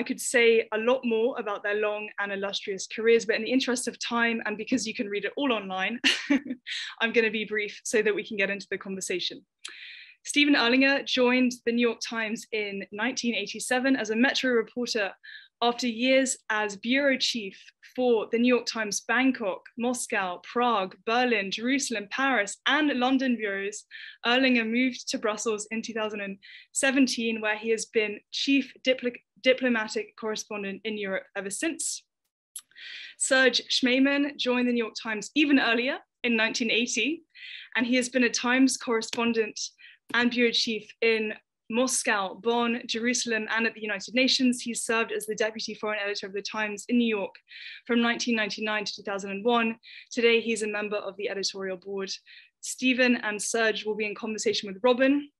I could say a lot more about their long and illustrious careers, but in the interest of time, and because you can read it all online, I'm going to be brief so that we can get into the conversation. Steven Erlanger joined the New York Times in 1987 as a Metro reporter. After years as bureau chief for the New York Times Bangkok, Moscow, Prague, Berlin, Jerusalem, Paris, and London bureaus, Erlanger moved to Brussels in 2017, where he has been chief diplomatic correspondent in Europe ever since. Serge Schmemann joined the New York Times even earlier in 1980, and he has been a Times correspondent and bureau chief in Moscow, Bonn, Jerusalem, and at the United Nations. He served as the deputy foreign editor of the Times in New York from 1999 to 2001. Today, he's a member of the editorial board. Steven and Serge will be in conversation with Robin,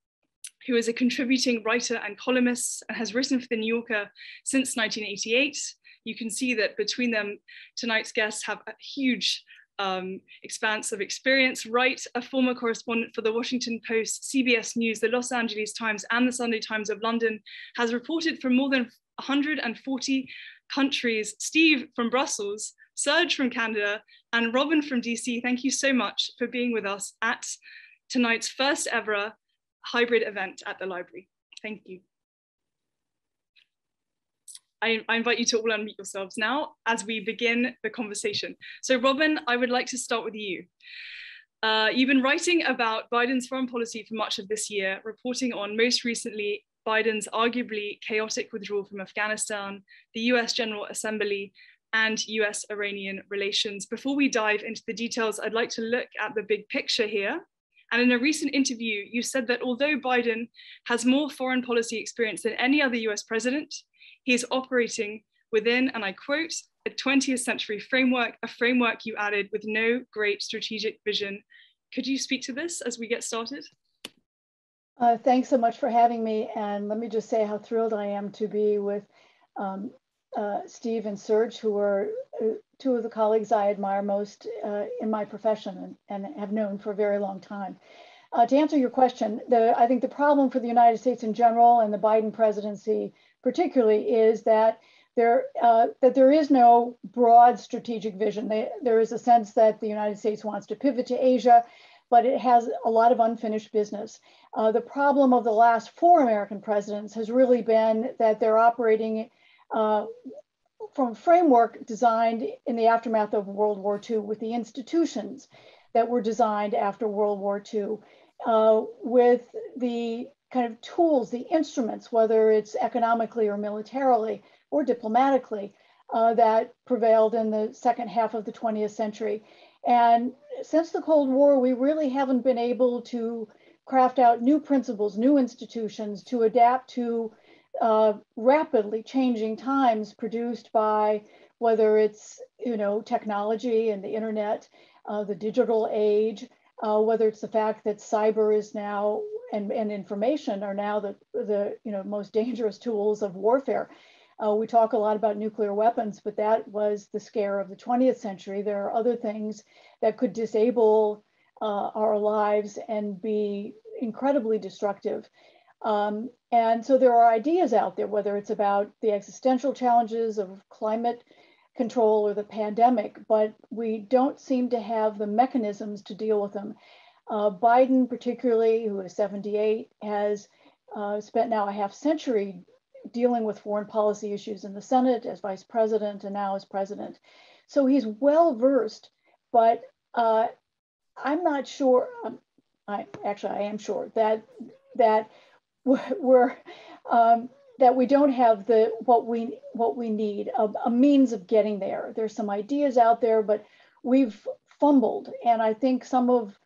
who is a contributing writer and columnist and has written for The New Yorker since 1988. You can see that between them, tonight's guests have a huge expanse of experience. Wright, a former correspondent for the Washington Post, CBS News, the Los Angeles Times, and the Sunday Times of London, has reported from more than 140 countries. Steve from Brussels, Serge from Canada, and Robin from DC, thank you so much for being with us at tonight's first ever hybrid event at the library. Thank you. I invite you to all unmute yourselves now as we begin the conversation. So Robin, I would like to start with you. You've been writing about Biden's foreign policy for much of this year, reporting on most recently Biden's arguably chaotic withdrawal from Afghanistan, the US General Assembly, and US-Iranian relations. Before we dive into the details, I'd like to look at the big picture here. And in a recent interview, you said that although Biden has more foreign policy experience than any other US president, he is operating within, and I quote, a 20th century framework, a framework you added with no great strategic vision. Could you speak to this as we get started? Thanks so much for having me. And let me just say how thrilled I am to be with Steve and Serge, who are two of the colleagues I admire most in my profession and have known for a very long time. To answer your question, I think the problem for the United States in general and the Biden presidency particularly is that there is no broad strategic vision. There is a sense that the United States wants to pivot to Asia, but it has a lot of unfinished business. The problem of the last 4 American presidents has really been that they're operating from a framework designed in the aftermath of World War II with the institutions that were designed after World War II, with the kind of tools, the instruments, whether it's economically or militarily or diplomatically, that prevailed in the second half of the 20th century. And since the Cold War, we really haven't been able to craft out new principles, new institutions to adapt to rapidly changing times produced by whether it's technology and the internet, the digital age, whether it's the fact that cyber is now and information are now the most dangerous tools of warfare. We talk a lot about nuclear weapons, but that was the scare of the 20th century. There are other things that could disable our lives and be incredibly destructive. And so there are ideas out there, whether it's about the existential challenges of climate control or the pandemic, but we don't seem to have the mechanisms to deal with them. Biden, particularly, who is 78, has spent now a half century dealing with foreign policy issues in the Senate as vice president and now as president. So he's well versed, but I'm not sure. I am sure that we don't have what we need, a means of getting there. There's some ideas out there, but we've fumbled, and I think some of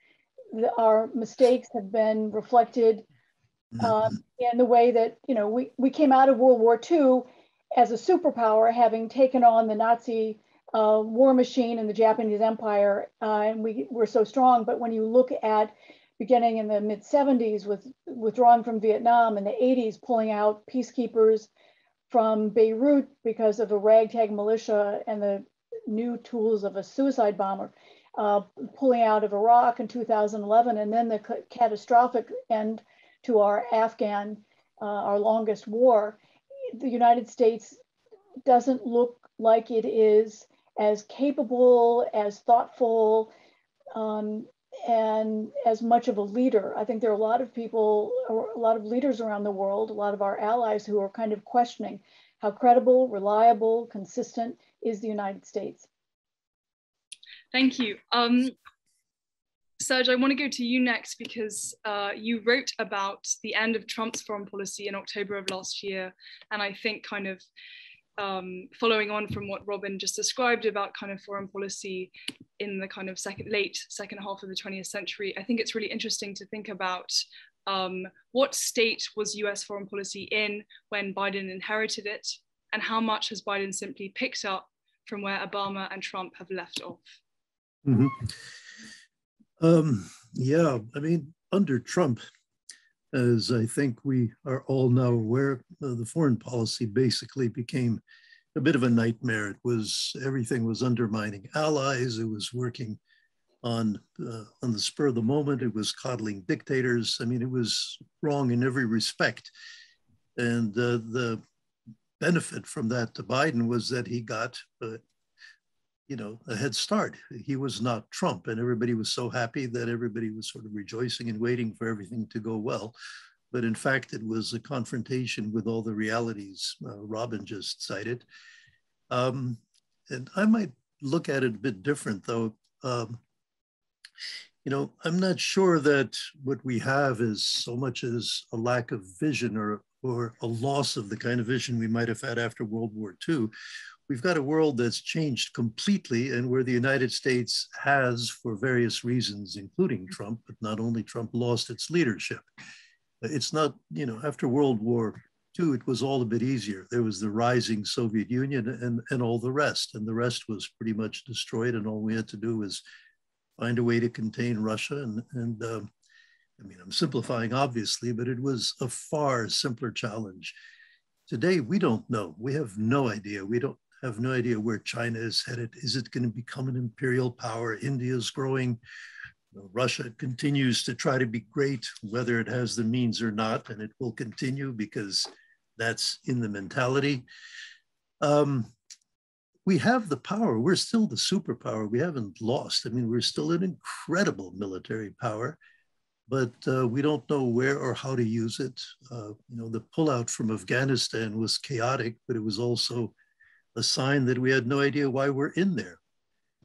our mistakes have been reflected in the way that we came out of World War II as a superpower, having taken on the Nazi war machine and the Japanese Empire, and we were so strong. But when you look at beginning in the mid-70s with withdrawing from Vietnam, in the 80s pulling out peacekeepers from Beirut because of a ragtag militia and the new tools of a suicide bomber, pulling out of Iraq in 2011, and then the catastrophic end to our Afghan, our longest war. The United States doesn't look like it is as capable, as thoughtful, and as much of a leader. I think there are a lot of people, or a lot of leaders around the world, a lot of our allies who are kind of questioning how credible, reliable, consistent is the United States. Thank you. Serge, I want to go to you next because you wrote about the end of Trump's foreign policy in October of last year. And I think kind of following on from what Robin just described about kind of foreign policy in the kind of late second half of the 20th century, I think it's really interesting to think about what state was US foreign policy in when Biden inherited it, and how much has Biden simply picked up from where Obama and Trump have left off? Mm-hmm. Yeah, I mean, under Trump, as I think we are all now aware, the foreign policy basically became a bit of a nightmare. Everything was undermining allies. It was working on the spur of the moment. It was coddling dictators. I mean, it was wrong in every respect. And the benefit from that to Biden was that he got a head start. He was not Trump, and everybody was so happy that everybody was sort of rejoicing and waiting for everything to go well. But in fact, it was a confrontation with all the realities Robin just cited. And I might look at it a bit different, though. I'm not sure that what we have is so much as a lack of vision or a loss of the kind of vision we might have had after World War II. We've got a world that's changed completely, and where the United States has, for various reasons, including Trump, but not only Trump, lost its leadership. It's not, after World War II, it was all a bit easier. There was the rising Soviet Union and all the rest, and the rest was pretty much destroyed, and all we had to do was find a way to contain Russia. And I'm simplifying, obviously, but it was a far simpler challenge. Today, we don't know. We have no idea. We don't have no idea where China is headed. Is it going to become an imperial power? India is growing. Russia continues to try to be great, whether it has the means or not, and it will continue because that's in the mentality. We have the power. We're still the superpower. We haven't lost. I mean, we're still an incredible military power, but we don't know where or how to use it. The pullout from Afghanistan was chaotic, but it was also a sign that we had no idea why we're in there.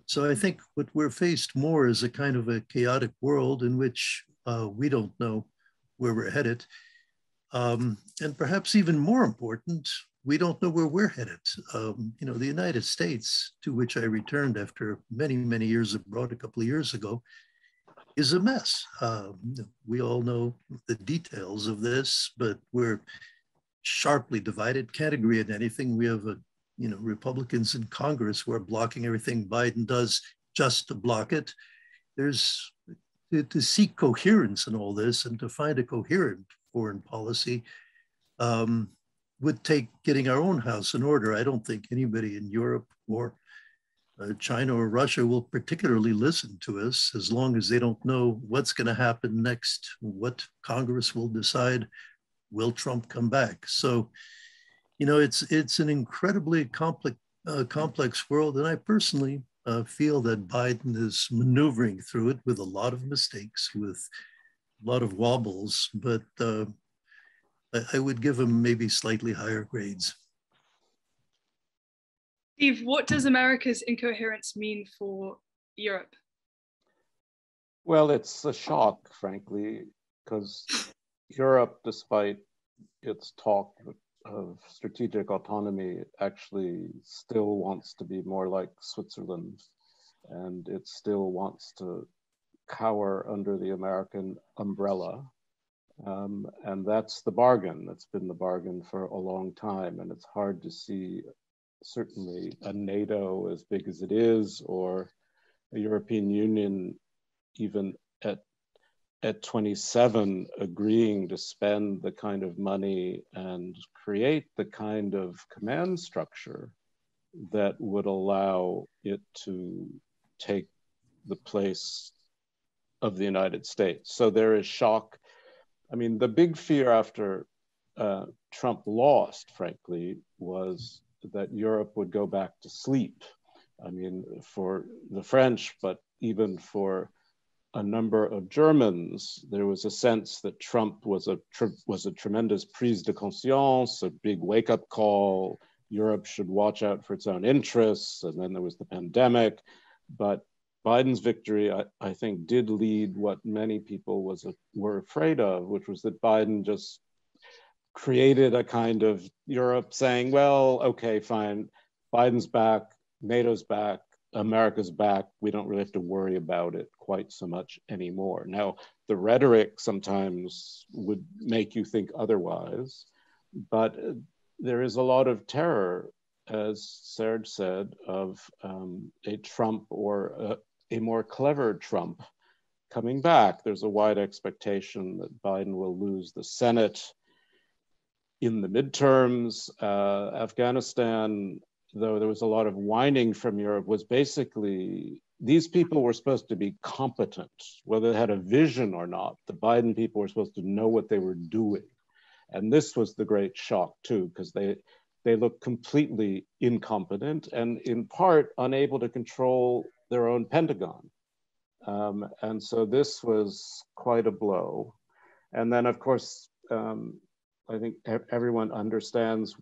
So I think what we're faced more is a kind of a chaotic world in which we don't know where we're headed. And perhaps even more important, we don't know where we're headed. The United States, to which I returned after many, many years abroad a couple of years ago, is a mess. We all know the details of this, but we're sharply divided, can't agree on anything. We have Republicans in Congress who are blocking everything Biden does just to block it. There's to seek coherence in all this, and to find a coherent foreign policy would take getting our own house in order. I don't think anybody in Europe or China or Russia will particularly listen to us as long as they don't know what's going to happen next, what Congress will decide, will Trump come back? So, it's an incredibly complex world, and I personally feel that Biden is maneuvering through it with a lot of mistakes, with a lot of wobbles, but I would give him maybe slightly higher grades. Steve, what does America's incoherence mean for Europe? Well, it's a shock, frankly, because Europe, despite its talk of strategic autonomy, actually still wants to be more like Switzerland, and it still wants to cower under the American umbrella. And that's the bargain. That's been the bargain for a long time. And it's hard to see certainly a NATO as big as it is, or a European Union even at 27 agreeing to spend the kind of money and create the kind of command structure that would allow it to take the place of the United States. So there is shock. I mean, the big fear after Trump lost, frankly, was that Europe would go back to sleep. I mean, for the French, but even for a number of Germans, there was a sense that Trump was a tremendous prise de conscience, a big wake-up call. Europe should watch out for its own interests. And then there was the pandemic. But Biden's victory, I think, did lead what many people were afraid of, which was that Biden just created a kind of Europe saying, well, okay, fine, Biden's back, NATO's back, America's back. We don't really have to worry about it quite so much anymore. Now, the rhetoric sometimes would make you think otherwise, but there is a lot of terror, as Serge said, of a Trump or a more clever Trump coming back. There's a wide expectation that Biden will lose the Senate in the midterms. Afghanistan, though there was a lot of whining from Europe, was basically, these people were supposed to be competent, whether they had a vision or not. The Biden people were supposed to know what they were doing. And this was the great shock too, because they looked completely incompetent and in part unable to control their own Pentagon. And so this was quite a blow. And then of course, I think everyone understands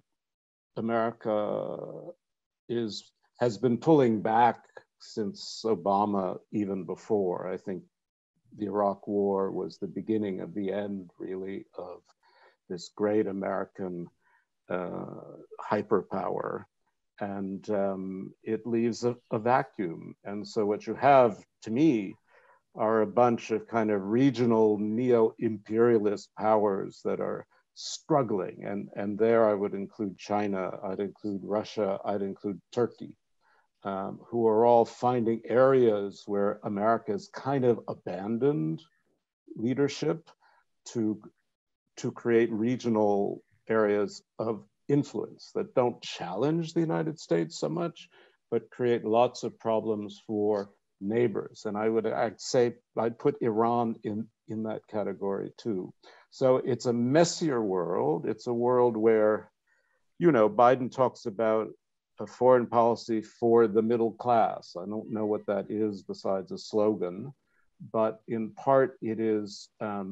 America has been pulling back since Obama, even before. I think the Iraq War was the beginning of the end, really, of this great American hyperpower. And it leaves a vacuum. And so what you have, to me, are a bunch of kind of regional neo-imperialist powers that are struggling. And there I would include China, I'd include Russia, I'd include Turkey, who are all finding areas where America's kind of abandoned leadership to create regional areas of influence that don't challenge the United States so much, but create lots of problems for neighbors. And I'd say I'd put Iran in that category too. So it's a messier world. It's a world where, you know, Biden talks about a foreign policy for the middle class. I don't know what that is besides a slogan, but in part it is a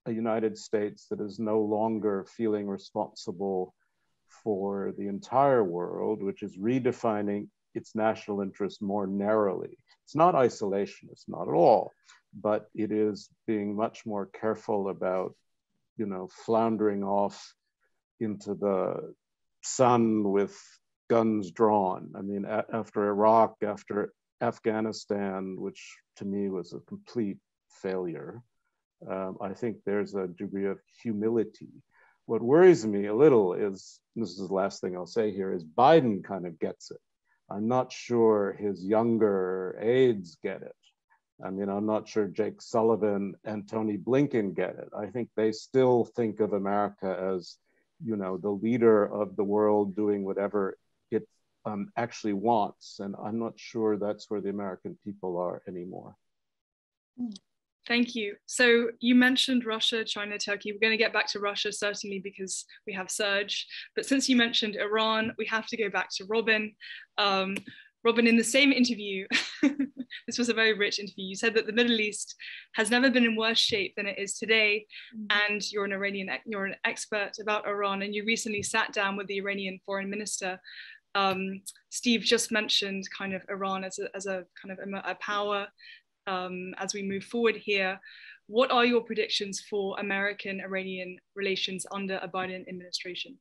United States that is no longer feeling responsible for the entire world, which is redefining its national interest more narrowly. It's not isolationist, not at all, but it is being much more careful about, you know, floundering off into the sun with guns drawn. I mean, after Iraq, after Afghanistan, which to me was a complete failure, I think there's a degree of humility. What worries me a little is, this is the last thing I'll say here, is Biden kind of gets it. I'm not sure his younger aides get it. I mean, I'm not sure Jake Sullivan and Tony Blinken get it. I think they still think of America as, you know, the leader of the world doing whatever it actually wants. And I'm not sure that's where the American people are anymore. Thank you. So you mentioned Russia, China, Turkey. We're going to get back to Russia, certainly, because we have Serge. But since you mentioned Iran, we have to go back to Robin. Robin, in the same interview, this was a very rich interview, you said that the Middle East has never been in worse shape than it is today. And you're an expert about Iran, and you recently sat down with the Iranian foreign minister. Steve just mentioned kind of Iran as a kind of a power. As we move forward here, what are your predictions for American-Iranian relations under a Biden administration?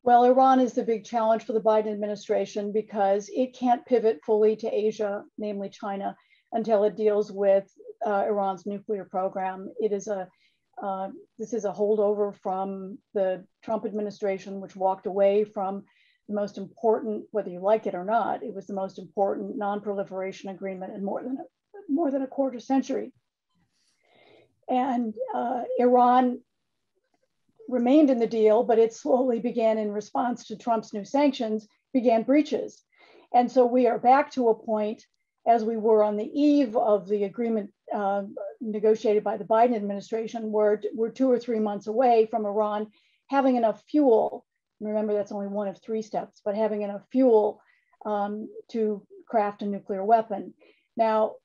Well, Iran is the big challenge for the Biden administration because it can't pivot fully to Asia, namely China, until it deals with Iran's nuclear program. This is a holdover from the Trump administration, which walked away from the most important, whether you like it or not, it was the most important non-proliferation agreement in more than a quarter century. And Iran remained in the deal, but it slowly began, in response to Trump's new sanctions, began breaches. And so we are back to a point, as we were on the eve of the agreement negotiated by the Biden administration, where we're 2 or 3 months away from Iran having enough fuel remember that's only one of 3 steps, but having enough fuel to craft a nuclear weapon. Now,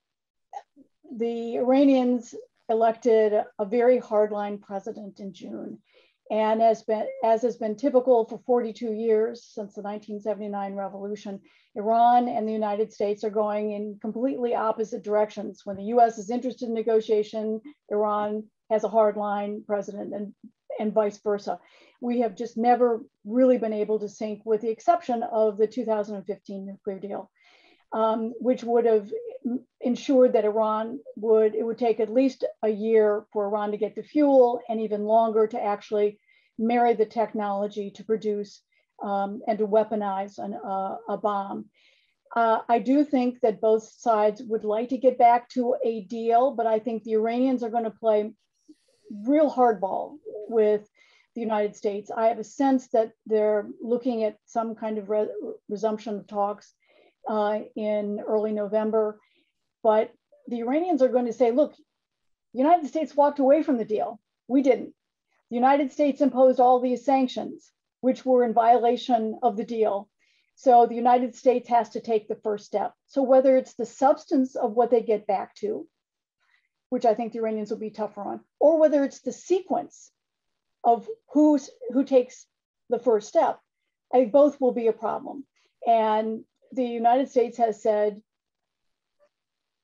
the Iranians elected a very hardline president in June. And as has been typical for 42 years since the 1979 revolution, Iran and the United States are going in completely opposite directions. When the US is interested in negotiation, Iran has a hardline president, and vice versa. We have just never really been able to sync, with the exception of the 2015 nuclear deal, which would have ensured that it would take at least a year for Iran to get the fuel, and even longer to actually marry the technology to produce and to weaponize a bomb. I do think that both sides would like to get back to a deal, but I think the Iranians are going to play real hardball with the United States. I have a sense that they're looking at some kind of resumption of talks in early November. But the Iranians are going to say, look, the United States walked away from the deal. We didn't. The United States imposed all these sanctions, which were in violation of the deal. So the United States has to take the first step. So whether it's the substance of what they get back to, which I think the Iranians will be tougher on, or whether it's the sequence of who takes the first step, I think both will be a problem. And the United States has said,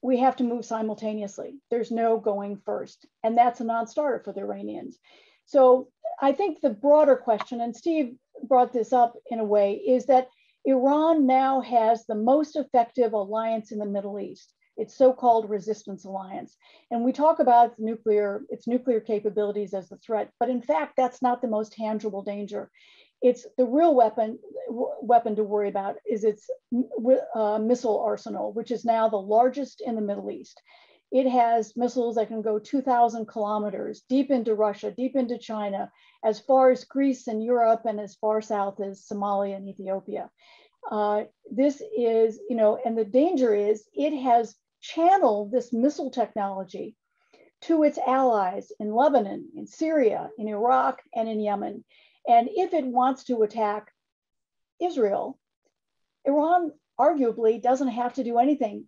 we have to move simultaneously. There's no going first. And that's a non-starter for the Iranians. So I think the broader question, and Steve brought this up in a way, is that Iran now has the most effective alliance in the Middle East. Its so-called resistance alliance. And we talk about its nuclear capabilities as the threat, but in fact, that's not the most tangible danger. It's the real weapon to worry about is its missile arsenal, which is now the largest in the Middle East. It has missiles that can go 2,000 kilometers deep into Russia, deep into China, as far as Greece and Europe, and as far south as Somalia and Ethiopia. This is, and the danger is it has channeled this missile technology to its allies in Lebanon, in Syria, in Iraq, and in Yemen. And if it wants to attack Israel, Iran arguably doesn't have to do anything.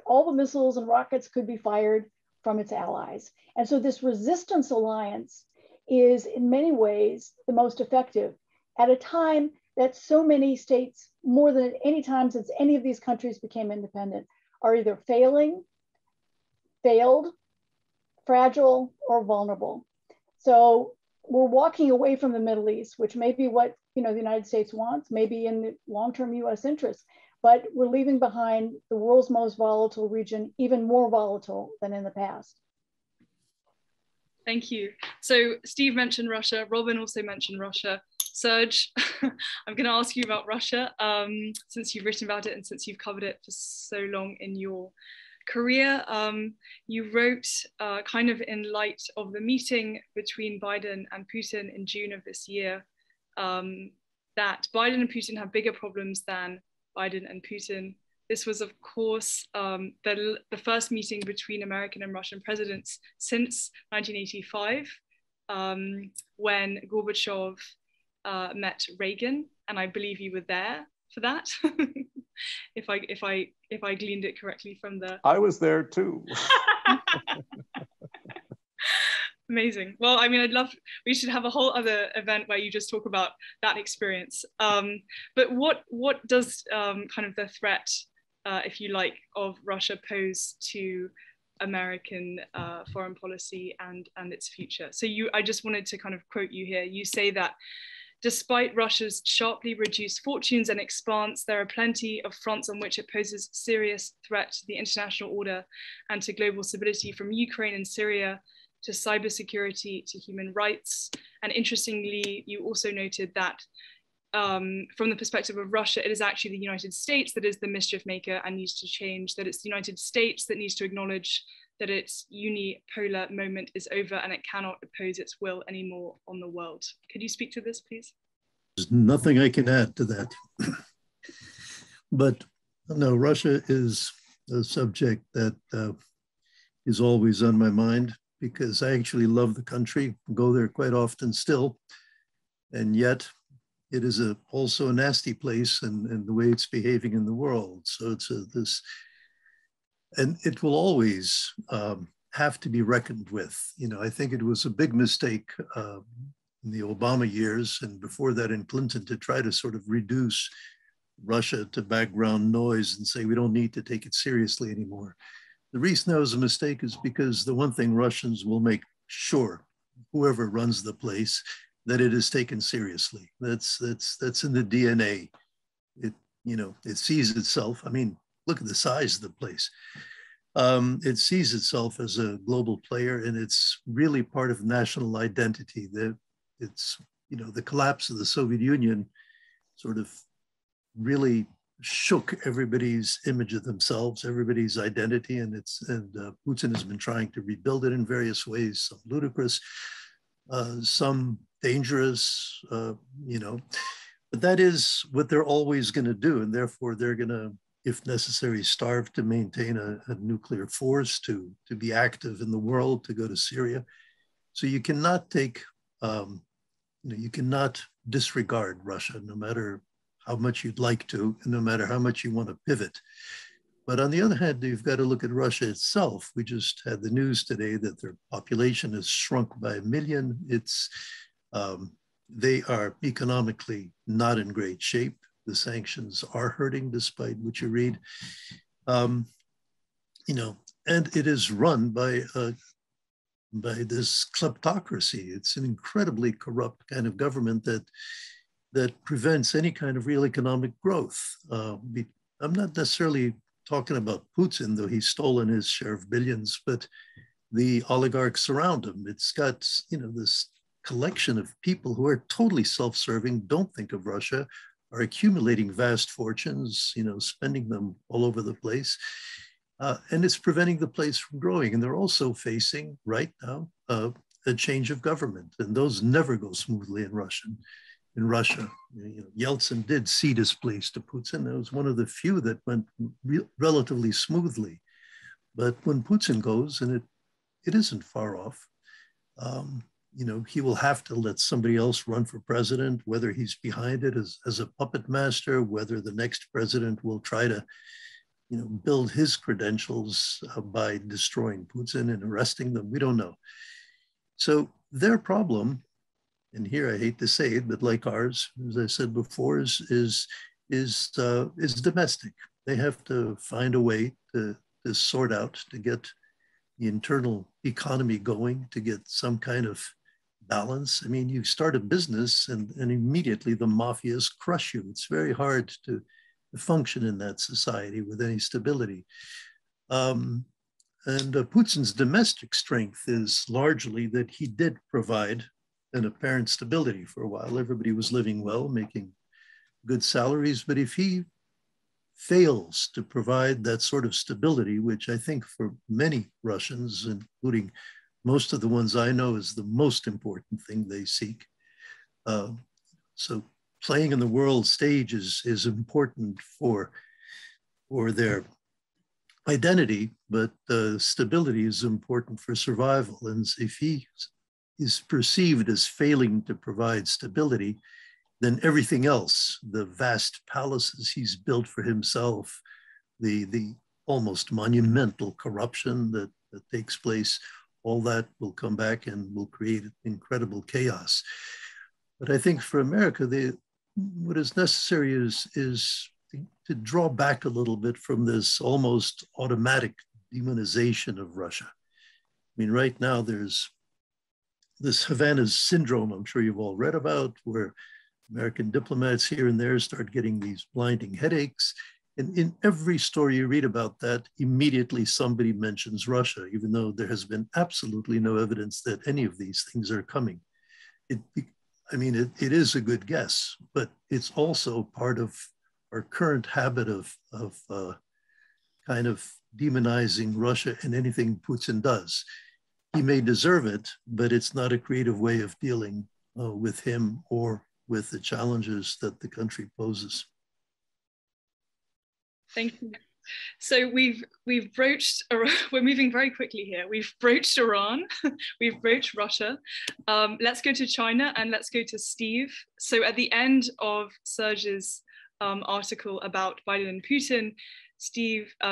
All the missiles and rockets could be fired from its allies. And so this resistance alliance is in many ways the most effective at a time that so many states, more than any time since any of these countries became independent, are either failed, fragile, or vulnerable. So we're walking away from the Middle East, which may be what the United States wants, maybe in the long-term US interest, but we're leaving behind the world's most volatile region, even more volatile than in the past. Thank you. So Steve mentioned Russia, Robin also mentioned Russia. Serge, I'm going to ask you about Russia, since you've written about it and since you've covered it for so long in your career. You wrote kind of in light of the meeting between Biden and Putin in June of this year, that Biden and Putin have bigger problems than Biden and Putin. This was, of course, the first meeting between American and Russian presidents since 1985, when Gorbachev met Reagan, and I believe you were there for that. if I gleaned it correctly from the. I was there too. Amazing. Well, I mean, we should have a whole other event where you just talk about that experience. But what does kind of the threat, if you like, of Russia pose to American foreign policy and its future? So I just wanted to kind of quote you here. You say that despite Russia's sharply reduced fortunes and expanse, there are plenty of fronts on which it poses serious threat to the international order and to global stability, from Ukraine and Syria to cybersecurity to human rights. And interestingly, you also noted that from the perspective of Russia, it is actually the United States that is the mischief maker and needs to change, that it's the United States that needs to acknowledge that its unipolar moment is over and it cannot oppose its will anymore on the world. Could you speak to this, please? There's nothing I can add to that. But no, Russia is a subject that is always on my mind, because I actually love the country, go there quite often still. And yet, it is also a nasty place and the way it's behaving in the world. So it's and it will always have to be reckoned with. You know, I think it was a big mistake in the Obama years and before that in Clinton to try to sort of reduce Russia to background noise and say we don't need to take it seriously anymore. The reason that was a mistake is because the one thing Russians will make sure, whoever runs the place, that it is taken seriously. That's in the DNA. It, you know, it sees itself. I mean, look at the size of the place. It sees itself as a global player, and it's really part of national identity. That it's, you know, the collapse of the Soviet Union sort of really shook everybody's image of themselves, everybody's identity, and Putin has been trying to rebuild it in various ways, some ludicrous, some dangerous, you know, but that is what they're always going to do, and therefore they're going to, if necessary, starve to maintain a nuclear force, to be active in the world, to go to Syria. So you cannot take, you know, you cannot disregard Russia, no matter how much you'd like to, and no matter how much you want to pivot. But on the other hand, you've got to look at Russia itself. We just had the news today that their population has shrunk by 1 million. It's, they are economically not in great shape. The sanctions are hurting despite what you read. You know, and it is run by this kleptocracy. It's an incredibly corrupt kind of government that prevents any kind of real economic growth. I'm not necessarily talking about Putin, though he's stolen his share of billions, but the oligarchs around him. It's got, you know, this collection of people who are totally self-serving, don't think of Russia, are accumulating vast fortunes, you know, spending them all over the place. And it's preventing the place from growing. And they're also facing right now a change of government. And those never go smoothly in Russia. You know, Yeltsin did cede his place to Putin. That was one of the few that went relatively smoothly. But when Putin goes, and it isn't far off, you know, he will have to let somebody else run for president, whether he's behind it as a puppet master, whether the next president will try to, you know, build his credentials by destroying Putin and arresting them. We don't know. So their problem, and here I hate to say it, but like ours, as I said before, is domestic. They have to find a way to sort out, to get the internal economy going, to get some kind of balance. I mean, you start a business and immediately the mafias crush you. It's very hard to function in that society with any stability. And Putin's domestic strength is largely that he did provide an apparent stability for a while. Everybody was living well, making good salaries. But if he fails to provide that sort of stability, which I think for many Russians, including most of the ones I know, is the most important thing they seek. So playing in the world stage is important for their identity, but stability is important for survival. And if he is perceived as failing to provide stability, then everything else, the vast palaces he's built for himself, the almost monumental corruption that takes place, all that will come back and will create incredible chaos. But I think for America, what is necessary is to draw back a little bit from this almost automatic demonization of Russia. I mean, right now there's this Havana syndrome, I'm sure you've all read about, where American diplomats here and there start getting these blinding headaches. And in every story you read about that, immediately somebody mentions Russia, even though there has been absolutely no evidence that any of these things are coming. It is a good guess, but it's also part of our current habit of kind of demonizing Russia and anything Putin does. He may deserve it, but it's not a creative way of dealing with him or with the challenges that the country poses. Thank you. So we've broached, we're moving very quickly here. We've broached Iran, we've broached Russia. Let's go to China and let's go to Steve. So at the end of Serge's article about Biden and Putin,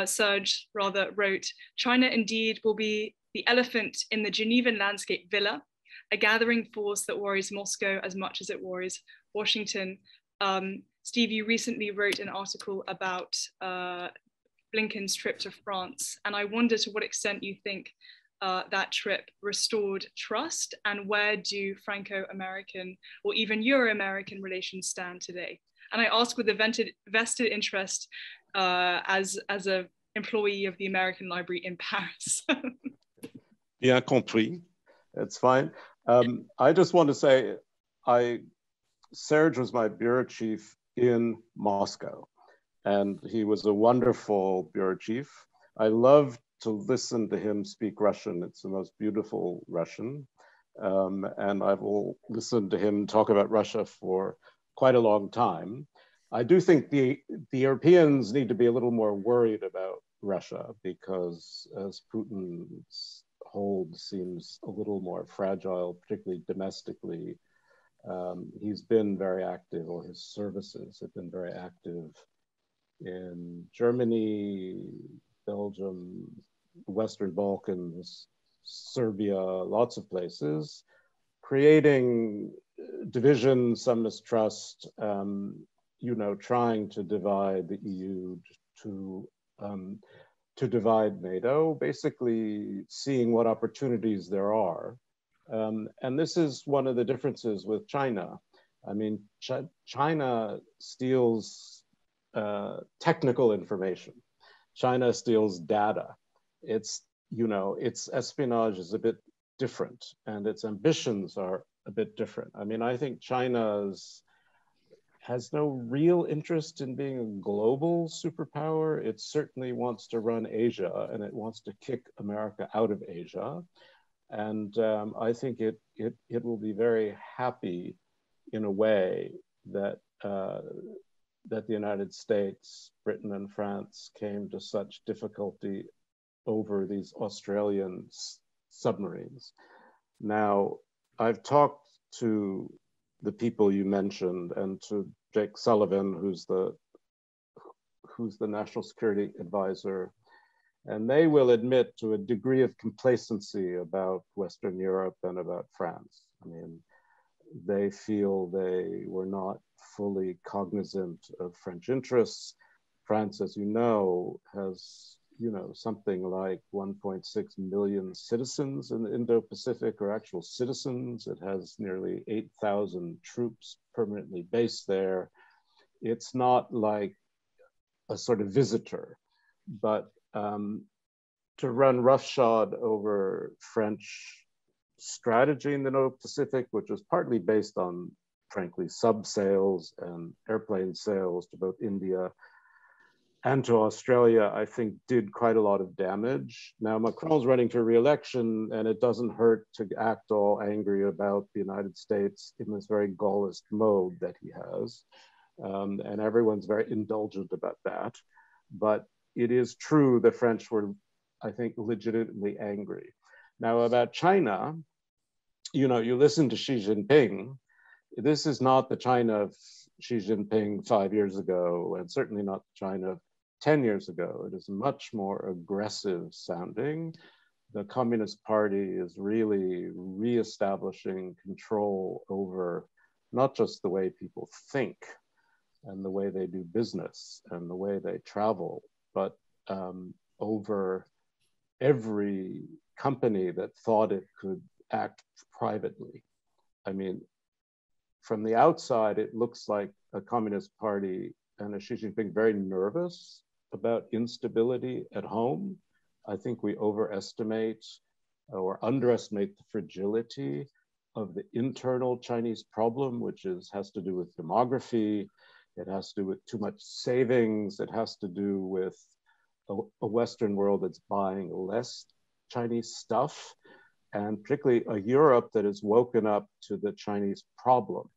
Serge rather wrote, China indeed will be the elephant in the Genevan landscape villa, a gathering force that worries Moscow as much as it worries Washington. Steve, you recently wrote an article about Blinken's trip to France, and I wonder to what extent you think that trip restored trust, and where do Franco-American or even Euro-American relations stand today? And I ask with a vested interest as an employee of the American Library in Paris. Bien compris. It's fine. I just want to say, Serge was my bureau chief in Moscow, and he was a wonderful bureau chief. I loved to listen to him speak Russian. It's the most beautiful Russian. And I've listened to him talk about Russia for quite a long time. I do think the Europeans need to be a little more worried about Russia, because as Putin's hold seems a little more fragile, particularly domestically, he's been very active, or his services have been very active in Germany, Belgium, Western Balkans, Serbia, lots of places, creating division, some mistrust, trying to divide the EU, to divide NATO, basically seeing what opportunities there are. And this is one of the differences with China. I mean, China steals technical information. China steals data. Its espionage is a bit different, and its ambitions are a bit different. I mean, I think China has no real interest in being a global superpower. It certainly wants to run Asia, and it wants to kick America out of Asia. And I think it will be very happy, in a way, that the United States, Britain, and France came to such difficulty over these Australian submarines. Now, I've talked to the people you mentioned, and to Jake Sullivan, who's the national security advisor, and they will admit to a degree of complacency about Western Europe and about France. I mean, they feel they were not fully cognizant of French interests. France, as you know, has something like 1.6 million citizens in the Indo-Pacific, or actual citizens. It has nearly 8,000 troops permanently based there. It's not like a sort of visitor, but to run roughshod over French strategy in the Indo-Pacific, which was partly based on, frankly, sub-sales and airplane sales to both India and to Australia, I think did quite a lot of damage. Now, Macron's running for re-election, and it doesn't hurt to act all angry about the United States in this very Gaullist mode that he has. And everyone's very indulgent about that. But it is true the French were, I think, legitimately angry. Now, about China, you listen to Xi Jinping. This is not the China of Xi Jinping 5 years ago, and certainly not China of 10 years ago. It is much more aggressive sounding. The Communist Party is really reestablishing control over not just the way people think and the way they do business and the way they travel, but over every company that thought it could act privately. I mean, from the outside, it looks like a Communist Party and a Xi Jinping very nervous about instability at home. I think we overestimate or underestimate the fragility of the internal Chinese problem, which has to do with demography. It has to do with too much savings. It has to do with a Western world that's buying less Chinese stuff, and particularly a Europe that has woken up to the Chinese problem.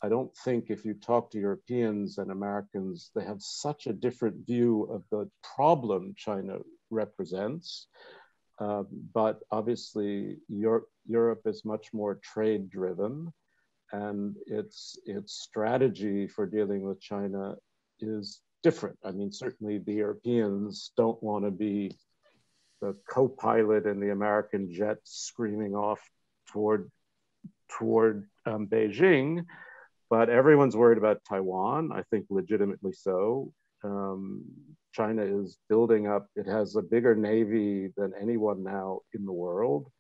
I don't think if you talk to Europeans and Americans, they have such a different view of the problem China represents. But obviously, Europe is much more trade driven, and its strategy for dealing with China is different. I mean, certainly the Europeans don't want to be the co-pilot in the American jet screaming off toward Beijing, but everyone's worried about Taiwan, I think legitimately so. China is building up, it has a bigger navy than anyone now in the world.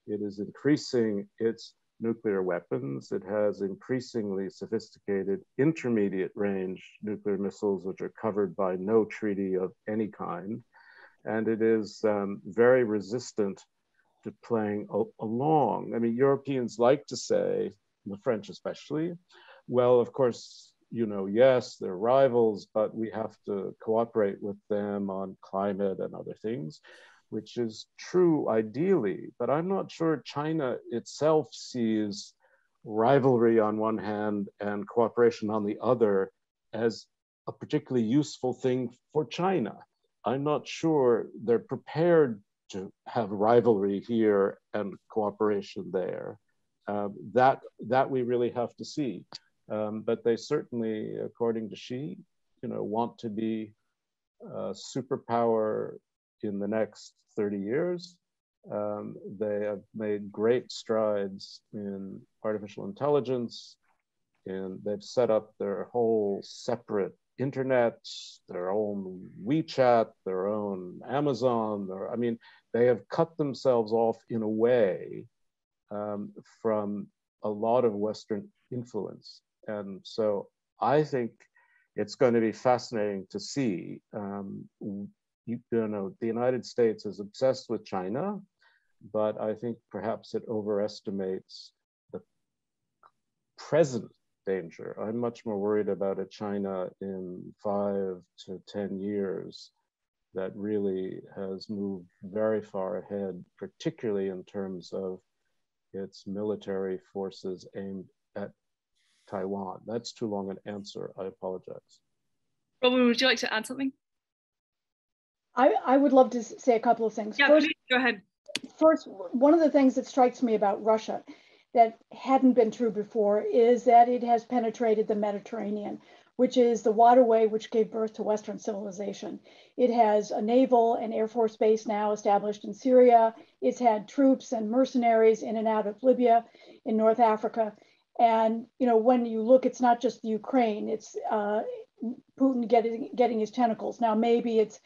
It is increasing its nuclear weapons. It has increasingly sophisticated intermediate range nuclear missiles, which are covered by no treaty of any kind. And it is very resistant to playing along. I mean, Europeans like to say, the French especially, well, of course, you know, yes, they're rivals, but we have to cooperate with them on climate and other things, which is true ideally, but I'm not sure China itself sees rivalry on one hand and cooperation on the other as a particularly useful thing for China. I'm not sure they're prepared to have rivalry here and cooperation there. That we really have to see. But they certainly, according to Xi, you know, want to be a superpower in the next 30 years. They have made great strides in artificial intelligence, and they've set up their whole separate internet, their own WeChat, their own Amazon. I mean, they have cut themselves off in a way from a lot of Western influence. And so I think it's going to be fascinating to see. You know, the United States is obsessed with China, but I think perhaps it overestimates the present danger. I'm much more worried about a China in 5 to 10 years that really has moved very far ahead, particularly in terms of its military forces aimed at Taiwan. That's too long an answer. I apologize. Robin, would you like to add something? I would love to say a couple of things. Yeah, first, please, go ahead. First, one of the things that strikes me about Russia that hadn't been true before is that it has penetrated the Mediterranean, which is the waterway which gave birth to Western civilization. It has a naval and air force base now established in Syria. It's had troops and mercenaries in and out of Libya, in North Africa. And, you know, when you look, it's not just the Ukraine, it's Putin getting his tentacles. Now, maybe it's,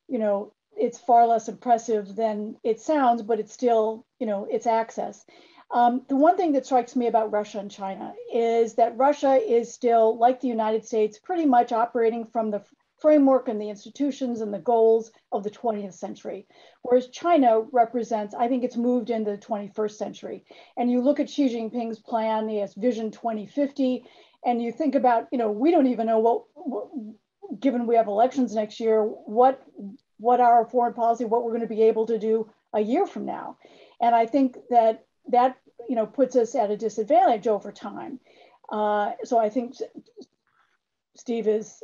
you know, it's far less impressive than it sounds, but it's still, you know, it's access. The one thing that strikes me about Russia and China is that Russia is still, like the United States, pretty much operating from the framework and the institutions and the goals of the 20th century. Whereas China represents, I think it's moved into the 21st century. And you look at Xi Jinping's plan, he has Vision 2050, and you think about, you know, we don't even know what given we have elections next year, what our foreign policy, what we're going to be able to do a year from now. And I think that you know, puts us at a disadvantage over time. So I think Steve is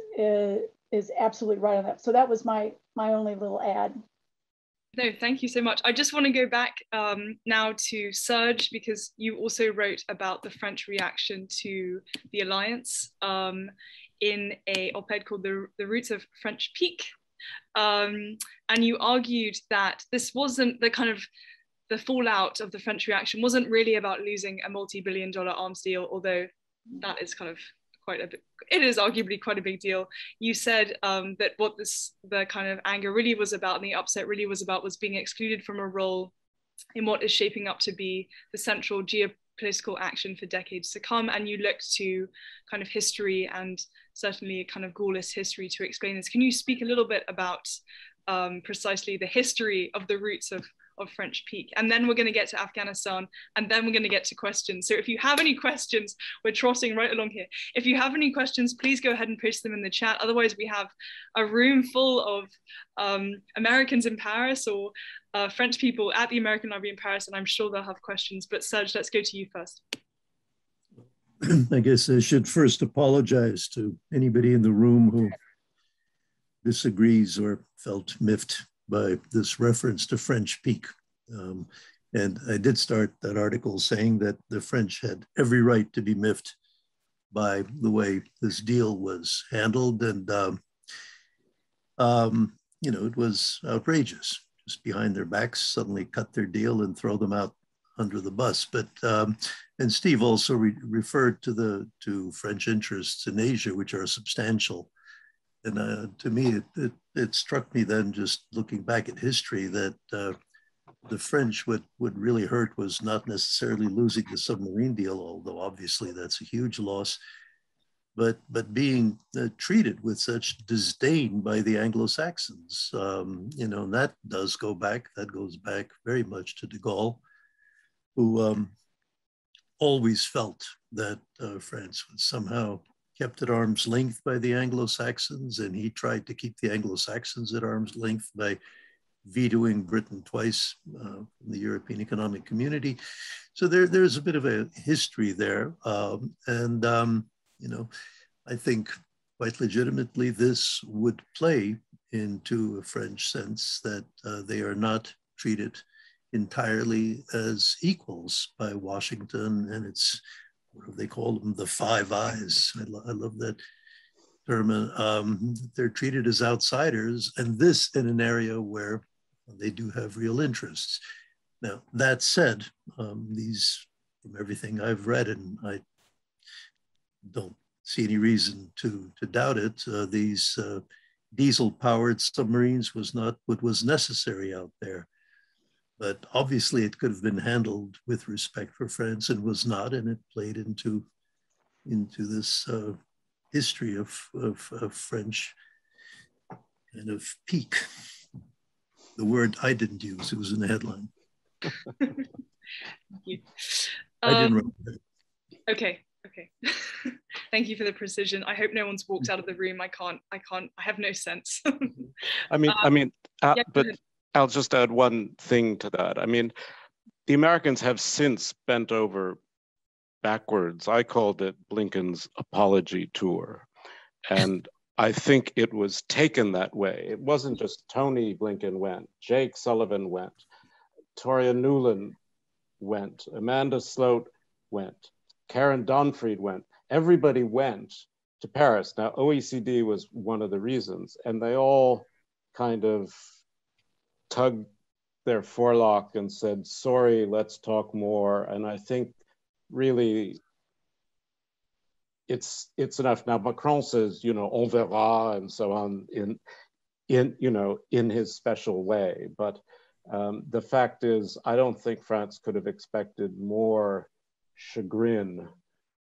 absolutely right on that. So that was my only little add. No, thank you so much. I just want to go back now to Serge, because you also wrote about the French reaction to the alliance in a op-ed called The Roots of French Peak. And you argued that this wasn't the fallout of the French reaction wasn't really about losing a multi-billion-dollar arms deal, although that is kind of it is arguably quite a big deal. You said that what the kind of anger really was about and the upset really was about was being excluded from a role in what is shaping up to be the central geopolitical action for decades to come. And you looked to kind of history and certainly kind of Gaullist history to explain this. Can you speak a little bit about precisely the history of the roots of French Peak? And then we're going to get to Afghanistan, and then we're going to get to questions. So if you have any questions, we're trotting right along here. If you have any questions, please go ahead and post them in the chat. Otherwise, we have a room full of Americans in Paris or French people at the American Library in Paris, and I'm sure they'll have questions. But Serge, let's go to you first. I guess I should first apologize to anybody in the room who disagrees or felt miffed by this reference to French peak. And I did start that article saying that the French had every right to be miffed by the way this deal was handled. And, you know, it was outrageous. Just behind their backs, suddenly cut their deal and throw them out under the bus. But, and Steve also referred to French interests in Asia, which are substantial. And to me, it struck me then, just looking back at history, that the French, what really hurt was not necessarily losing the submarine deal, although obviously that's a huge loss, but being treated with such disdain by the Anglo-Saxons. You know, and that does go back, that goes back very much to de Gaulle, who always felt that France was somehow kept at arm's length by the Anglo-Saxons, and he tried to keep the Anglo-Saxons at arm's length by vetoing Britain twice from the European Economic Community. So there's a bit of a history there. You know, I think quite legitimately this would play into a French sense that they are not treated entirely as equals by Washington and its, what do they call them, the Five Eyes. I love that term. They're treated as outsiders, and this in an area where they do have real interests. Now, that said, these, from everything I've read, and I don't see any reason to doubt it, these diesel-powered submarines was not what was necessary out there. But obviously it could have been handled with respect for France and was not, and it played into this history of French kind of peak. The word I didn't use, it was in the headline. Thank you. I didn't write that. Okay. Thank you for the precision. I hope no one's walked out of the room. I have no sense. But I'll just add one thing to that. I mean, the Americans have since bent over backwards. I called it Blinken's apology tour. And I think it was taken that way. It wasn't just Tony Blinken went, Jake Sullivan went, Toria Nuland went, Amanda Sloat went, Karen Donfried went. Everybody went to Paris. Now, OECD was one of the reasons, and they all kind of tugged their forelock and said, sorry, let's talk more. And I think really it's enough. Now, Macron says, you know, on verra and so on in his special way. But the fact is, I don't think France could have expected more chagrin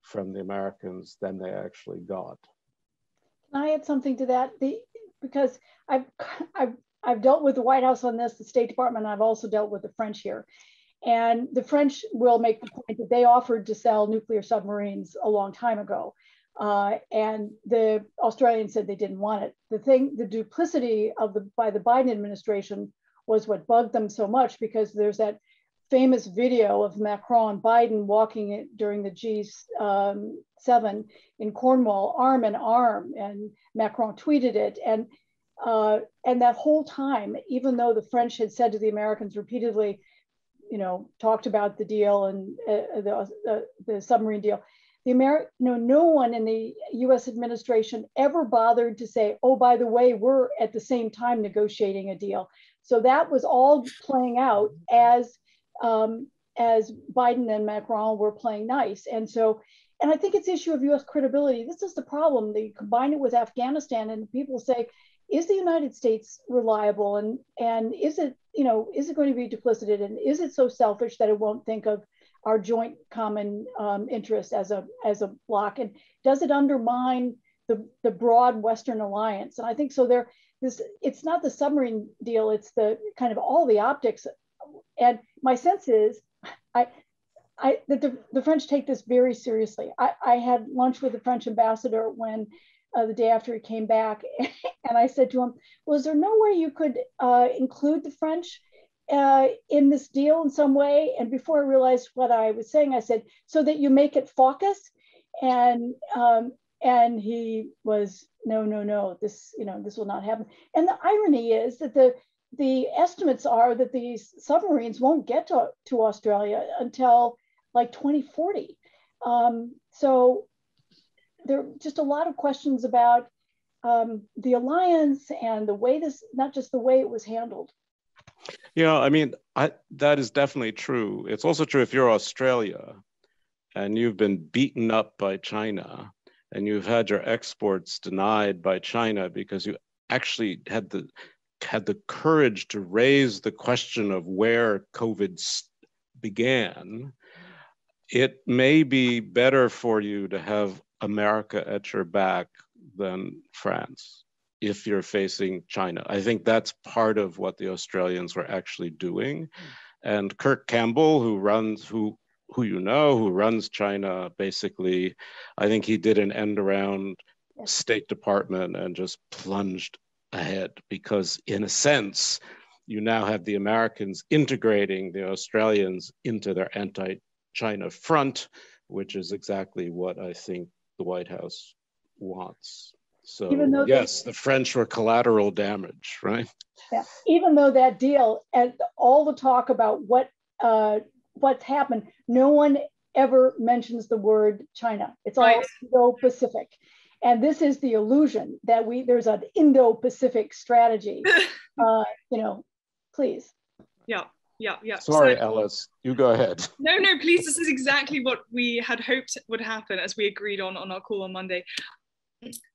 from the Americans than they actually got. Can I add something to that? Because I've dealt with the White House on this, the State Department, and I've also dealt with the French here. And the French will make the point that they offered to sell nuclear submarines a long time ago. And the Australians said they didn't want it. The duplicity by the Biden administration was what bugged them so much, because there's that famous video of Macron and Biden walking it during the G7 in Cornwall, arm in arm, and Macron tweeted it. And that whole time, even though the French had said to the Americans repeatedly, you know, talked about the deal and the submarine deal, no one in the U.S. administration ever bothered to say, oh, by the way, we're at the same time negotiating a deal. So that was all playing out as Biden and Macron were playing nice. And I think it's an issue of U.S. credibility. This is the problem. They combine it with Afghanistan, and people say, is the United States reliable? And is it going to be duplicitous? And is it so selfish that it won't think of our joint common interest as a bloc? And does it undermine the broad Western alliance? And I think so. It's not the submarine deal. It's the kind of all the optics. And my sense is that the French take this very seriously. I had lunch with the French ambassador when the day after he came back, and I said to him, well, is there no way you could include the French in this deal in some way? And before I realized what I was saying, I said, so that you make it focus. And he was, no, this will not happen. And the irony is that the estimates are that these submarines won't get to Australia until like 2040. So there are just a lot of questions about the alliance and the way not just the way it was handled. Yeah, I mean, that is definitely true. It's also true if you're Australia and you've been beaten up by China and you've had your exports denied by China because you actually had the courage to raise the question of where COVID began, it may be better for you to have America at your back than France if you're facing China. I think that's part of what the Australians were actually doing. And Kirk Campbell, who runs China, basically, I think he did an end around State Department and just plunged ahead because, in a sense, you now have the Americans integrating the Australians into their anti-China front, which is exactly what I think the White House wants. So yes, the French were collateral damage, right? Yeah. Even though that deal and all the talk about what's happened, no one ever mentions the word China. It's all Indo-Pacific. And this is the illusion that there's an Indo-Pacific strategy. Please. Yeah. Sorry, Alice, you go ahead. No, please. This is exactly what we had hoped would happen as we agreed on our call on Monday.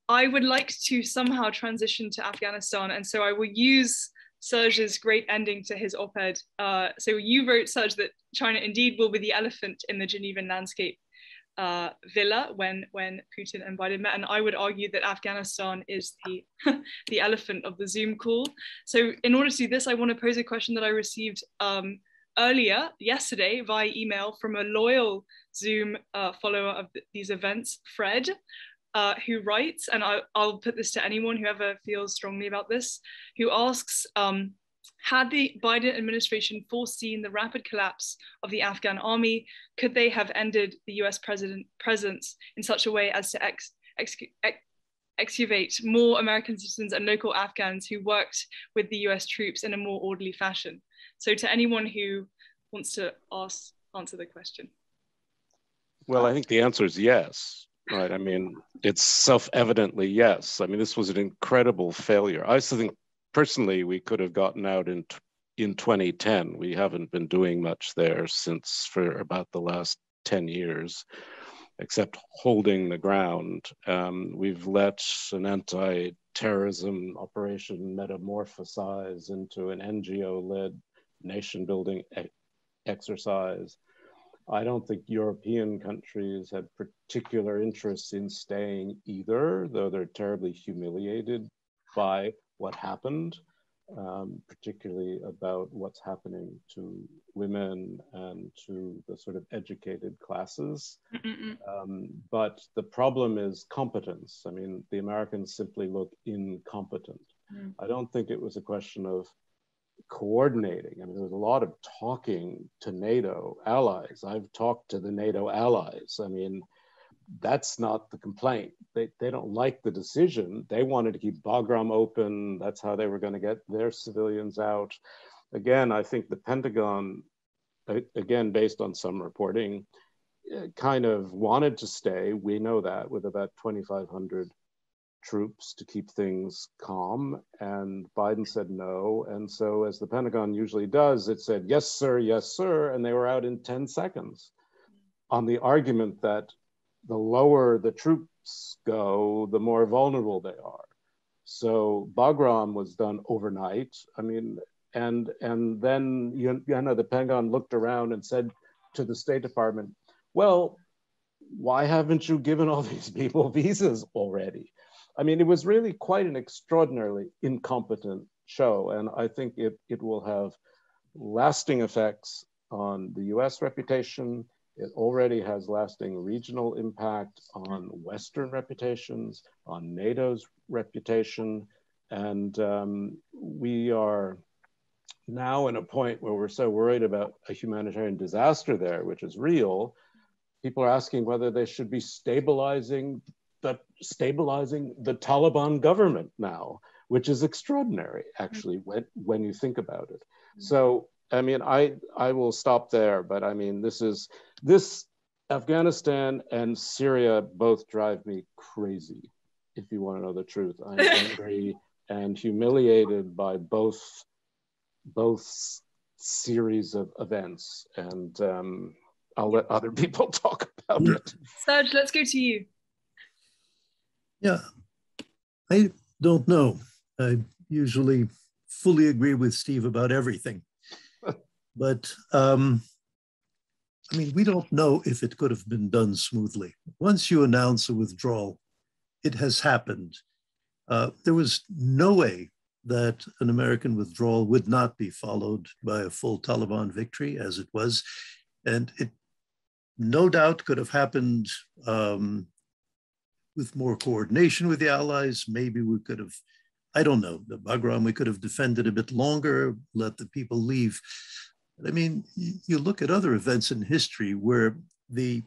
I would like to somehow transition to Afghanistan. And so I will use Serge's great ending to his op-ed. So you wrote, Serge, that China indeed will be the elephant in the Genevan landscape villa when Putin and Biden met. And I would argue that Afghanistan is the elephant of the Zoom call. So in order to do this, I want to pose a question that I received earlier yesterday via email from a loyal Zoom follower of these events, Fred, who writes, and I'll put this to anyone who ever feels strongly about this, who asks, had the Biden administration foreseen the rapid collapse of the Afghan army, could they have ended the US presence in such a way as to excavate more American citizens and local Afghans who worked with the US troops in a more orderly fashion? So to anyone who wants to answer the question. Well, I think the answer is yes. Right. I mean, it's self-evidently yes. I mean, this was an incredible failure. I also think personally we could have gotten out in 2010. We haven't been doing much there for about the last 10 years, except holding the ground. We've let an anti-terrorism operation metamorphosize into an NGO-led nation-building exercise. I don't think European countries had particular interest in staying either, though they're terribly humiliated by what happened, particularly about what's happening to women and to the sort of educated classes. But the problem is competence. I mean, the Americans simply look incompetent. I don't think it was a question of coordinating. I mean, there was a lot of talking to NATO allies. I've talked to the NATO allies. I mean, that's not the complaint. They don't like the decision. They wanted to keep Bagram open. That's how they were going to get their civilians out. Again, I think the Pentagon, again, based on some reporting, kind of wanted to stay. We know that with about 2,500 troops to keep things calm, and Biden said no. And so, as the Pentagon usually does, it said, yes, sir, and they were out in 10 seconds on the argument that the lower the troops go, the more vulnerable they are. So Bagram was done overnight. I mean, and then, the Pentagon looked around and said to the State Department, well, why haven't you given all these people visas already? I mean, it was really quite an extraordinarily incompetent show. And I think it will have lasting effects on the US reputation. It already has lasting regional impact on Western reputations, on NATO's reputation. And we are now in a point where we're so worried about a humanitarian disaster there, which is real, people are asking whether they should be stabilizing the Taliban government now, which is extraordinary, actually, when you think about it. So, I mean, I will stop there, but I mean, this Afghanistan and Syria both drive me crazy, if you want to know the truth. I'm angry and humiliated by both series of events, and I'll let other people talk about it. Serge, let's go to you. Yeah, I don't know. I usually fully agree with Steve about everything. But I mean, we don't know if it could have been done smoothly. Once you announce a withdrawal, it has happened. There was no way that an American withdrawal would not be followed by a full Taliban victory, as it was. And it no doubt could have happened with more coordination with the allies. Maybe we could have, I don't know, the Bagram, we could have defended a bit longer, let the people leave. But I mean, you look at other events in history where the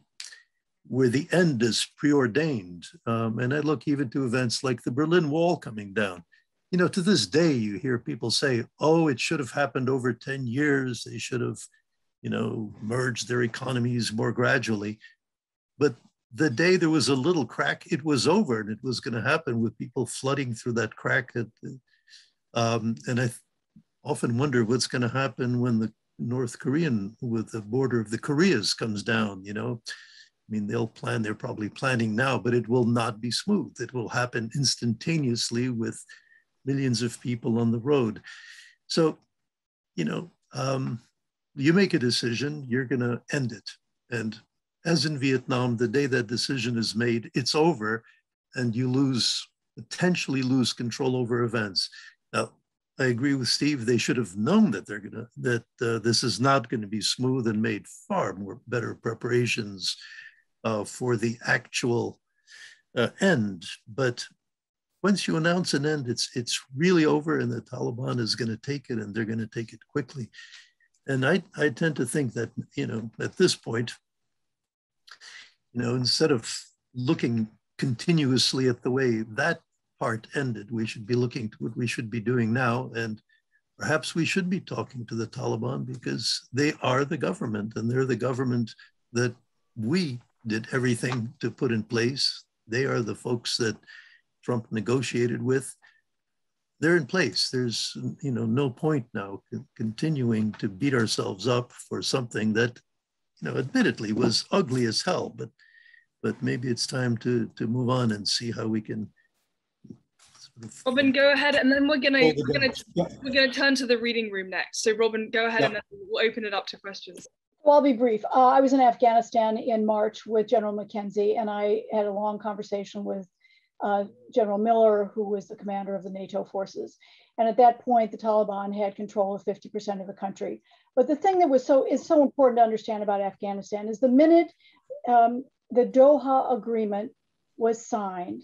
end is preordained. And I look even to events like the Berlin Wall coming down. You know, to this day, you hear people say, oh, it should have happened over 10 years. They should have, you know, merged their economies more gradually. But the day there was a little crack, it was over, and it was going to happen with people flooding through that crack. And I often wonder what's going to happen when the North Korean, with the border of the Koreas, comes down, you know. I mean, they're probably planning now, but it will not be smooth. It will happen instantaneously with millions of people on the road. So, you know, you make a decision, you're going to end it. And as in Vietnam, the day that decision is made, it's over, and you potentially lose control over events. Now, I agree with Steve. They should have known that this is not going to be smooth, and made far more better preparations for the actual end. But once you announce an end, it's really over, and the Taliban is going to take it, and they're going to take it quickly. And I tend to think that, you know, at this point, you know, instead of looking continuously at the way that part ended, we should be looking to what we should be doing now. And perhaps we should be talking to the Taliban, because they are the government, and they're the government that we did everything to put in place. They are the folks that Trump negotiated with. They're in place. There's, you know, no point now continuing to beat ourselves up for something that, you know, admittedly was ugly as hell, but maybe it's time to move on and see how we can. Robin, go ahead, and then we're gonna turn to the reading room next. So Robin, go ahead, and then we'll open it up to questions. Well, I'll be brief. I was in Afghanistan in March with General McKenzie, and I had a long conversation with General Miller, who was the commander of the NATO forces. And at that point, the Taliban had control of 50% of the country. But the thing that is so important to understand about Afghanistan is the minute the Doha Agreement was signed,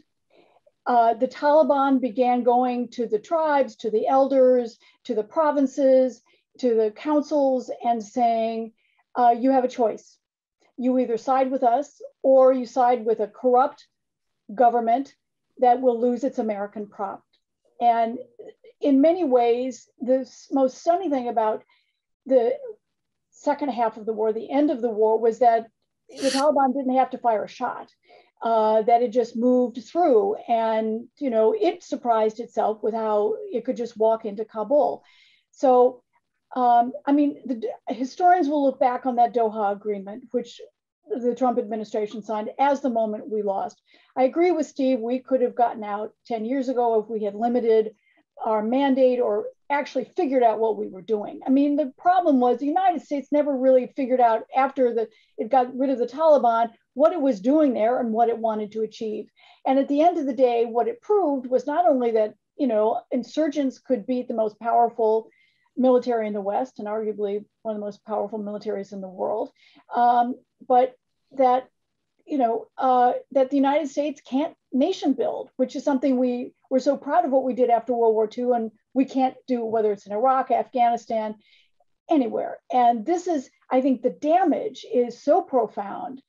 the Taliban began going to the tribes, to the elders, to the provinces, to the councils, and saying, you have a choice. You either side with us, or you side with a corrupt government that will lose its American prop. And in many ways, the most stunning thing about the second half of the war, the end of the war, was that the Taliban didn't have to fire a shot, that it just moved through. And, you know, it surprised itself with how it could just walk into Kabul. So, I mean, the historians will look back on that Doha Agreement, which the Trump administration signed, as the moment we lost. I agree with Steve, we could have gotten out 10 years ago if we had limited our mandate or actually figured out what we were doing. I mean, the problem was the United States never really figured out, after it got rid of the Taliban, what it was doing there and what it wanted to achieve. And at the end of the day, what it proved was not only that, you know, insurgents could beat the most powerful military in the West, and arguably one of the most powerful militaries in the world, but that, you know, that the United States can't nation build, which is something we're so proud of what we did after World War II, and we can't do, whether it's in Iraq, Afghanistan, anywhere. And this is, I think the damage is so profound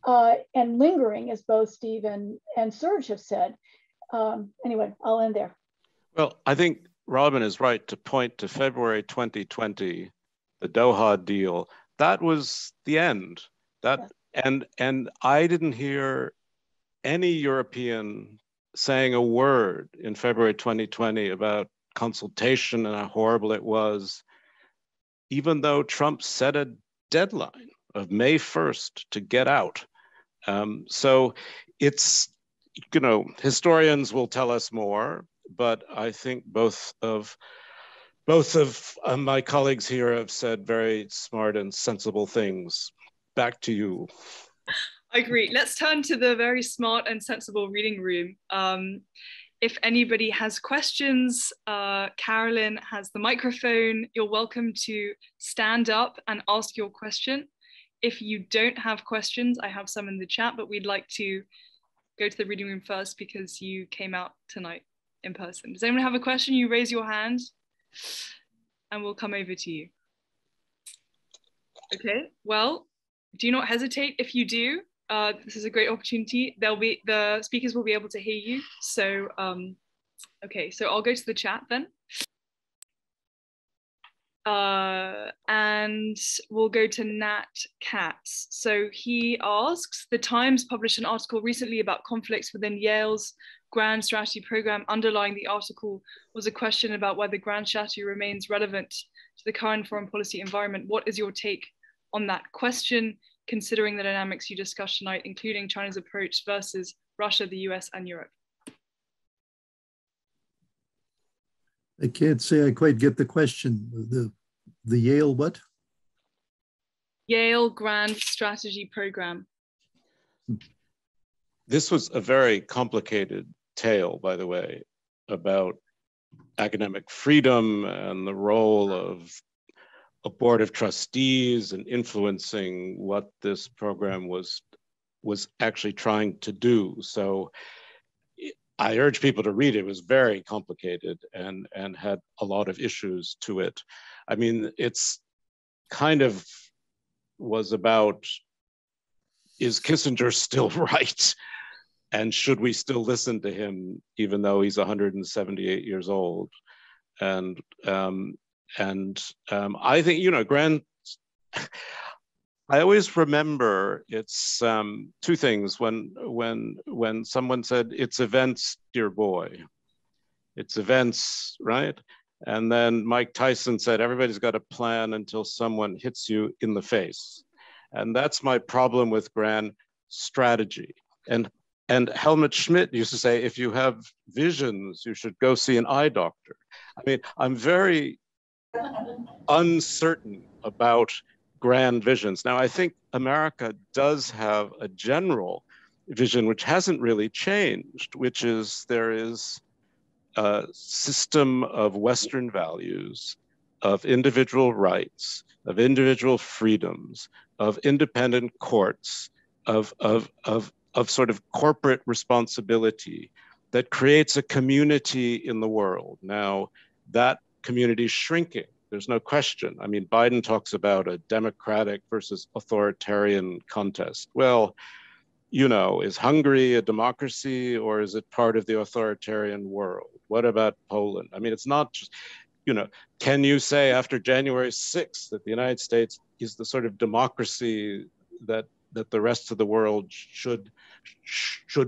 and lingering, as both Steve and Serge have said. Anyway, I'll end there. Well, I think Robin is right to point to February 2020, the Doha deal. That was the end. That yes. And I didn't hear any European saying a word in February 2020 about consultation and how horrible it was, even though Trump set a deadline of May 1st to get out. So it's, you know, historians will tell us more, but I think both of my colleagues here have said very smart and sensible things. Back to you. I agree. Let's turn to the very smart and sensible reading room. If anybody has questions, Carolyn has the microphone. You're welcome to stand up and ask your question. If you don't have questions, I have some in the chat, but we'd like to go to the reading room first because you came out tonight in person. Does anyone have a question? You raise your hand and we'll come over to you. Okay, well, do not hesitate if you do. This is a great opportunity. The speakers will be able to hear you. So, okay, so I'll go to the chat then. And we'll go to Nat Katz. So he asks, the Times published an article recently about conflicts within Yale's grand strategy program. Underlying the article was a question about whether grand strategy remains relevant to the current foreign policy environment. What is your take on that question, considering the dynamics you discussed tonight, including China's approach versus Russia, the US, and Europe? I can't say I quite get the question. The Yale what? Yale Grand Strategy Program. This was a very complicated tale, by the way, about academic freedom and the role of a board of trustees and influencing what this program was actually trying to do. So I urge people to read it. It was very complicated and had a lot of issues to it. I mean, it's kind of was about, is Kissinger still right? And should we still listen to him, even though he's 178 years old? And I think, you know, I always remember it's two things. When someone said, it's events, dear boy, it's events, right? And then Mike Tyson said, everybody's got a plan until someone hits you in the face. And that's my problem with grand strategy. And Helmut Schmidt used to say, if you have visions, you should go see an eye doctor. I mean, I'm very uncertain about grand visions. Now, I think America does have a general vision which hasn't really changed, which is there is a system of Western values, of individual rights, of individual freedoms, of independent courts, of sort of corporate responsibility that creates a community in the world. Now, that community is shrinking. There's no question. I mean, Biden talks about a democratic versus authoritarian contest. Well, you know, is Hungary a democracy or is it part of the authoritarian world? What about Poland? I mean, it's not just, you know, can you say after January 6th that the United States is the sort of democracy that the rest of the world should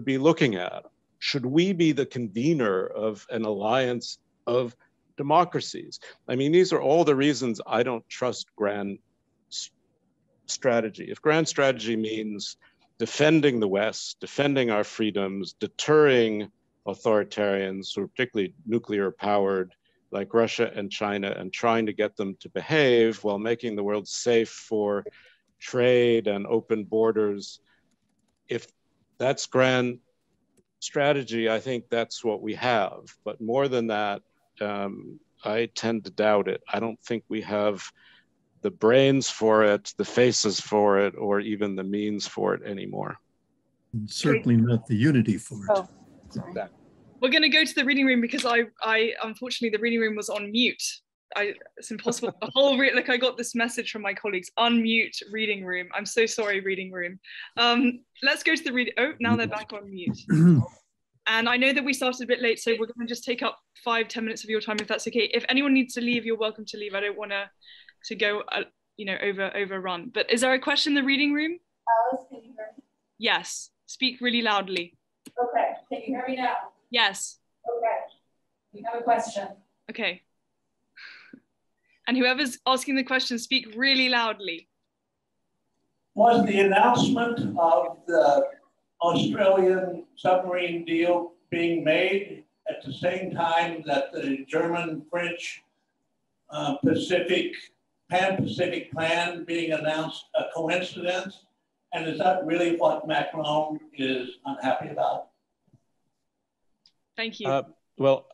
be looking at? Should we be the convener of an alliance of democracies? I mean, these are all the reasons I don't trust grand strategy. If grand strategy means defending the West, defending our freedoms, deterring authoritarians who are particularly nuclear powered like Russia and China, and trying to get them to behave while making the world safe for trade and open borders, if that's grand strategy, I think that's what we have. But more than that, I tend to doubt it. I don't think we have the brains for it, the faces for it, or even the means for it anymore. And certainly not the unity for it. Oh, sorry. We're going to go to the reading room because I unfortunately, the reading room was on mute. it's impossible. The whole look, I got this message from my colleagues: unmute reading room. I'm so sorry, reading room. Let's go to the reading. Oh, now they're back on mute. And I know that we started a bit late, so we're going to just take up 5-10 minutes of your time, if that's okay. If anyone needs to leave, you're welcome to leave. I don't want to go, you know, overrun. But is there a question in the reading room? Alice, can you hear me? Yes. Speak really loudly. Okay. Can you hear me now? Yes. Okay. We have a question. Okay. And whoever's asking the question, speak really loudly. Was the announcement of the Australian submarine deal being made at the same time that the German-French Pan-Pacific plan being announced a coincidence? And is that really what Macron is unhappy about? Thank you. Well,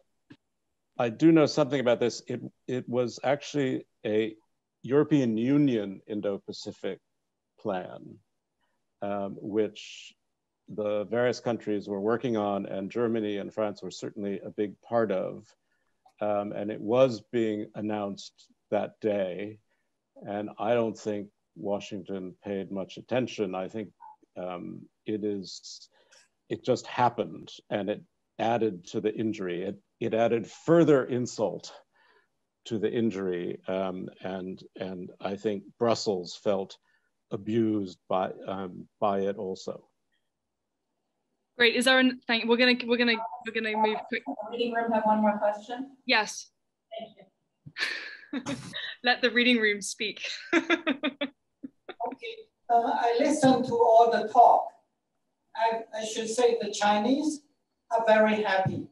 I do know something about this. It was actually a European Union Indo-Pacific plan, which the various countries were working on, and Germany and France were certainly a big part of. And it was being announced that day. And I don't think Washington paid much attention. I think it just happened, and it added to the injury. It added further insult to the injury, and I think Brussels felt abused by it also. Great. Is there an thank? We're gonna move quick. The reading room have one more question. Yes. Thank you. Let the reading room speak. Okay, I listened to all the talk. I should say the Chinese are very happy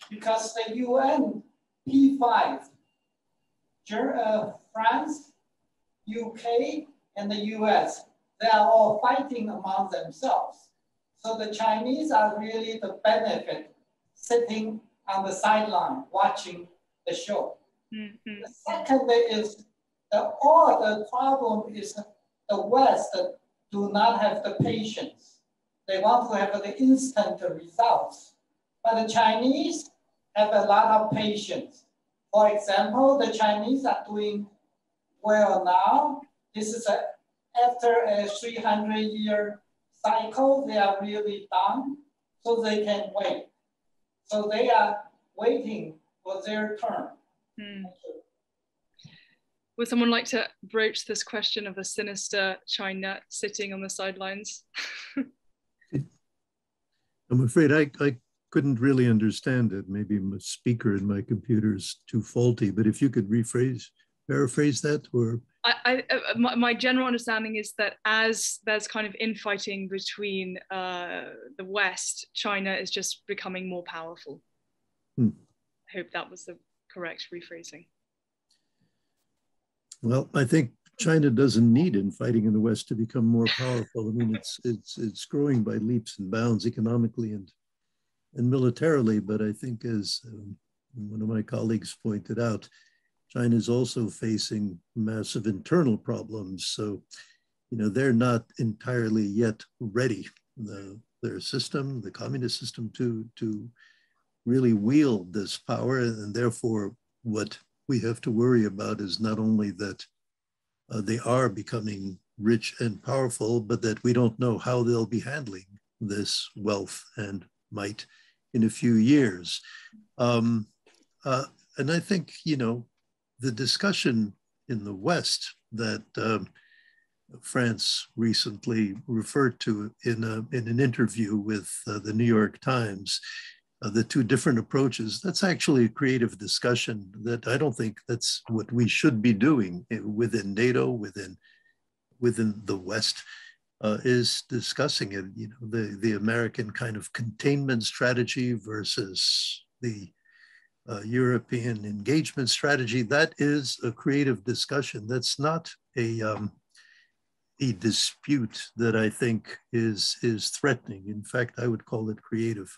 because the UN P5, France, UK, and the US, they are all fighting among themselves. So the Chinese are really the benefit sitting on the sideline watching the show. Mm-hmm. The second is all the problem is the West do not have the patience. They want to have the instant results. But the Chinese have a lot of patience. For example, the Chinese are doing well now. This is after a 300-year cycle, they are really done, so they can wait. So they are waiting for their turn. Hmm. Would someone like to broach this question of a sinister China sitting on the sidelines? I'm afraid I couldn't really understand it. Maybe my speaker in my computer is too faulty, but if you could paraphrase that, or? My general understanding is that as there's kind of infighting between the West, China is just becoming more powerful. I hope that was the correct rephrasing. Well, I think China doesn't need infighting in the West to become more powerful. I mean, it's growing by leaps and bounds economically and militarily, but I think as one of my colleagues pointed out, China is also facing massive internal problems. So, you know, they're not entirely yet ready, their system, the communist system, to really wield this power. And therefore, what we have to worry about is not only that they are becoming rich and powerful, but that we don't know how they'll be handling this wealth and might in a few years. And I think, you know, the discussion in the West that France recently referred to in an interview with the New York Times, the two different approaches, that's actually a creative discussion that I don't think that's what we should be doing within NATO, within the West, is discussing it. You know, the American kind of containment strategy versus the European engagement strategy. That is a creative discussion. That's not a dispute that I think is threatening. In fact, I would call it creative.